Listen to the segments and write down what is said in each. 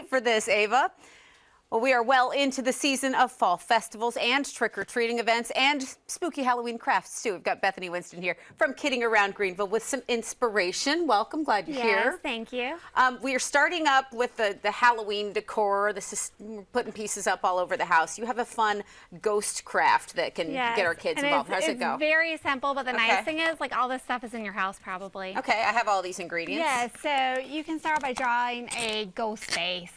for this, Ava. Well, we are well into the season of fall festivals and trick-or-treating events and spooky Halloween crafts, too. We've got Bethany Winston here from Kidding Around Greenville with some inspiration. Welcome. Glad you're here. Yes, thank you. We are starting up with the Halloween decor. We're putting pieces up all over the house. You have a fun ghost craft that can get our kids involved. How's it go? It's very simple, but the nice thing is, like, all this stuff is in your house probably. Okay, I have all these ingredients. Yes, so you can start by drawing a ghost face.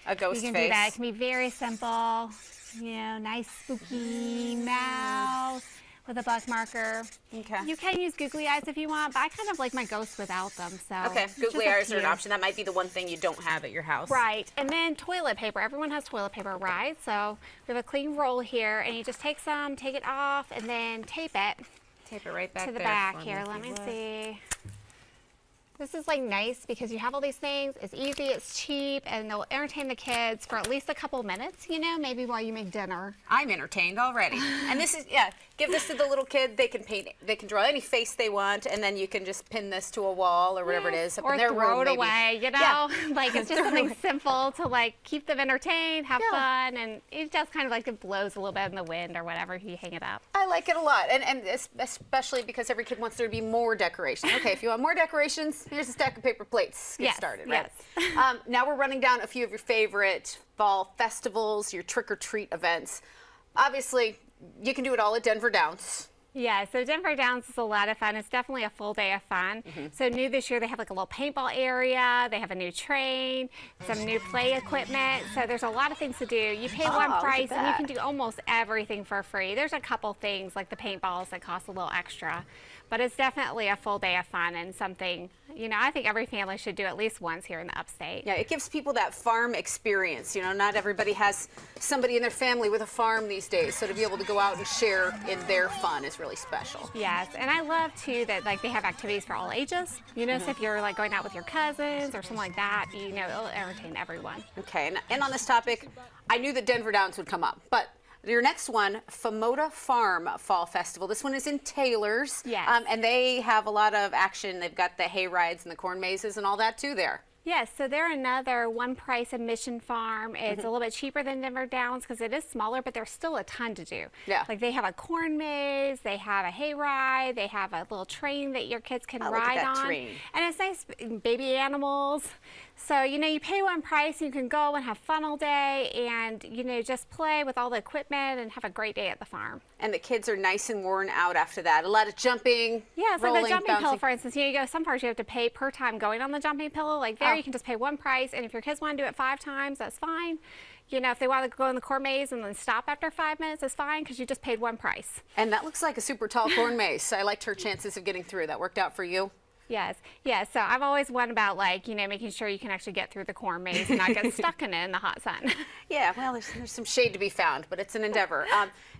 A ghost face. You can do that. It can be very simple. You know, nice spooky mouth with a black marker. Okay. You can use googly eyes if you want, but I kind of like my ghosts without them. So okay, googly eyes are an option. That might be the one thing you don't have at your house. Right. And then toilet paper. Everyone has toilet paper, right? So we have a clean roll here, and you just take some, take it off, and then tape it. Tape it right back to the there back here. Let me see. This is like nice because you have all these things. It's easy, it's cheap, and they'll entertain the kids for at least a couple minutes, you know, maybe while you make dinner. I'm entertained already. And this is, give this to the little kid. They can paint, they can draw any face they want, and then you can just pin this to a wall or whatever it is up or in their throw room, it maybe. away, you know? Yeah. Like, it's just something simple to, like, keep them entertained, have fun, and it just kind of like it blows a little bit in the wind or whatever if you hang it up. I like it a lot, and especially because every kid wants there to be more decorations. Okay, if you want more decorations, here's a stack of paper plates. Get started, right? Yes. Now we're running down a few of your favorite fall festivals, your trick-or-treat events. Obviously, you can do it all at Denver Downs. Yeah, so Denver Downs is a lot of fun. It's definitely a full day of fun. So new this year, they have like a little paintball area. They have a new train, some new play equipment. So there's a lot of things to do. You pay one price and you can do almost everything for free. There's a couple things like the paintballs that cost a little extra. But it's definitely a full day of fun and something, you know, I think every family should do at least once here in the upstate. Yeah, it gives people that farm experience. You know, not everybody has somebody in their family with a farm these days. So to be able to go out and share in their fun is really special. Yes, and I love too that like they have activities for all ages. You know, so if you're like going out with your cousins or something like that, you know, it'll entertain everyone. Okay, and on this topic, I knew that Denver Downs would come up, but your next one, Famota Farm Fall Festival. This one is in Taylor's. Yes. And they have a lot of action. They've got the hay rides and the corn mazes and all that too there. Yes, so they're another one price admission farm. It's a little bit cheaper than Denver Downs because it is smaller, but there's still a ton to do. Yeah. Like they have a corn maze, they have a hay ride, they have a little train that your kids can ride look at that on. train. And it's nice baby animals. So, you know, you pay one price, you can go and have fun all day and, you know, just play with all the equipment and have a great day at the farm. And the kids are nice and worn out after that. A lot of jumping, yeah, so rolling, the jumping bouncing. pillow, for instance, you know, you go some parts you have to pay per time going on the jumping pillow. Like there, you can just pay one price, and if your kids want to do it 5 times, that's fine. You know, if they want to go in the corn maze and then stop after 5 minutes, it's fine because you just paid one price. And that looks like a super tall corn maze. I liked her chances of getting through. That worked out for you? Yes, yes. So I've always one about like, you know, making sure you can actually get through the corn maze and not get stuck in it in the hot sun. Yeah, well, there's some shade to be found, but it's an endeavor.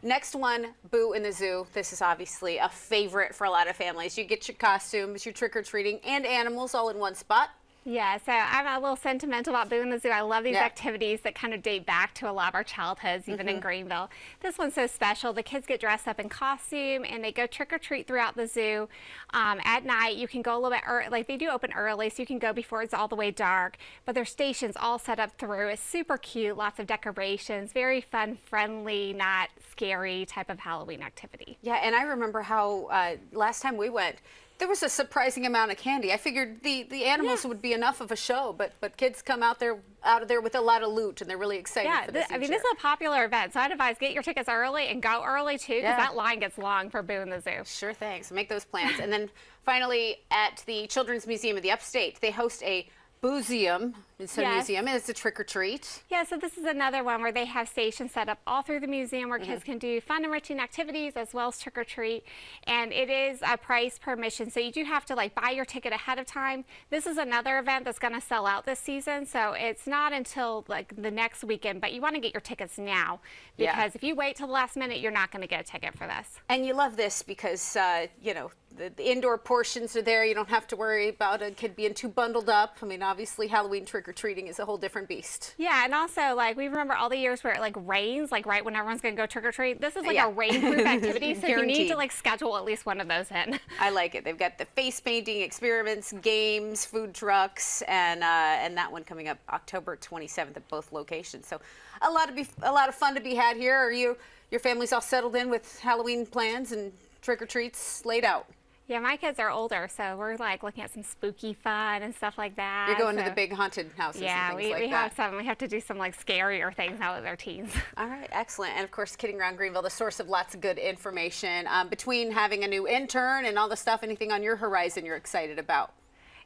Next one, Boo in the Zoo. This is obviously a favorite for a lot of families. You get your costumes, your trick-or-treating, and animals all in one spot. Yeah, so I'm a little sentimental about Boo in the Zoo. I love these activities that kind of date back to a lot of our childhoods, even in Greenville. This one's so special. The kids get dressed up in costume and they go trick-or-treat throughout the zoo. At night, you can go a little bit early. Like they do open early, so you can go before it's all the way dark. But there's stations all set up through. It's super cute, lots of decorations, very fun, friendly, not scary type of Halloween activity. Yeah, and I remember how last time we went, there was a surprising amount of candy. I figured the animals would be enough of a show, but kids come out of there with a lot of loot, and they're really excited for this. I mean, this is a popular event, so I'd advise get your tickets early and go early too, because that line gets long for Boo in the Zoo. Sure thing. So make those plans. And then finally, at the Children's Museum of the Upstate, they host a Boozeum. It's a museum, and it's a trick-or-treat. Yeah, so this is another one where they have stations set up all through the museum where kids can do fun, enriching activities as well as trick-or-treat. And it is a price per admission, so you do have to like buy your ticket ahead of time. This is another event that's going to sell out this season, so it's not until like the next weekend, but you want to get your tickets now because if you wait till the last minute, you're not going to get a ticket for this. And you love this because, you know, the indoor portions are there. You don't have to worry about a kid being too bundled up. I mean, obviously Halloween trick-or-treating is a whole different beast. Yeah, and also like we remember all the years where it like rains, like right when everyone's gonna go trick-or-treat. This is like a rain-proof activity, so you need to like schedule at least one of those in. I like it. They've got the face painting experiments, games, food trucks, and that one coming up October 27th at both locations. So a lot of fun to be had here. Are your family's all settled in with Halloween plans and trick-or-treats laid out? Yeah, my kids are older, so we're like looking at some spooky fun and stuff like that. You're going to the big haunted houses yeah, and things like that. We have to do some like scarier things now that they're teens. All right, excellent. And of course, Kidding Around Greenville, the source of lots of good information. Between having a new intern and all the stuff, anything on your horizon you're excited about?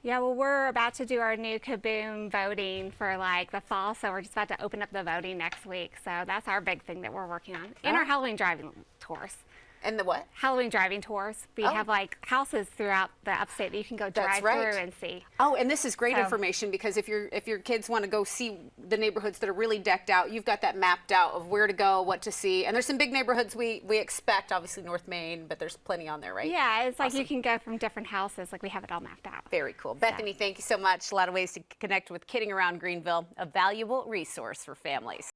Yeah, well, we're about to do our new Kaboom voting for like the fall, so we're just about to open up the voting next week. So that's our big thing that we're working on. And our Halloween driving tours. And the what? Halloween driving tours. We have like houses throughout the upstate that you can go drive through and see. Oh, and this is great information because if your kids want to go see the neighborhoods that are really decked out, you've got that mapped out of where to go, what to see. And there's some big neighborhoods we expect, obviously North Main, but there's plenty on there, right? Yeah, it's like you can go from different houses. Like we have it all mapped out. Very cool. Bethany, thank you so much. A lot of ways to connect with Kidding Around Greenville, a valuable resource for families.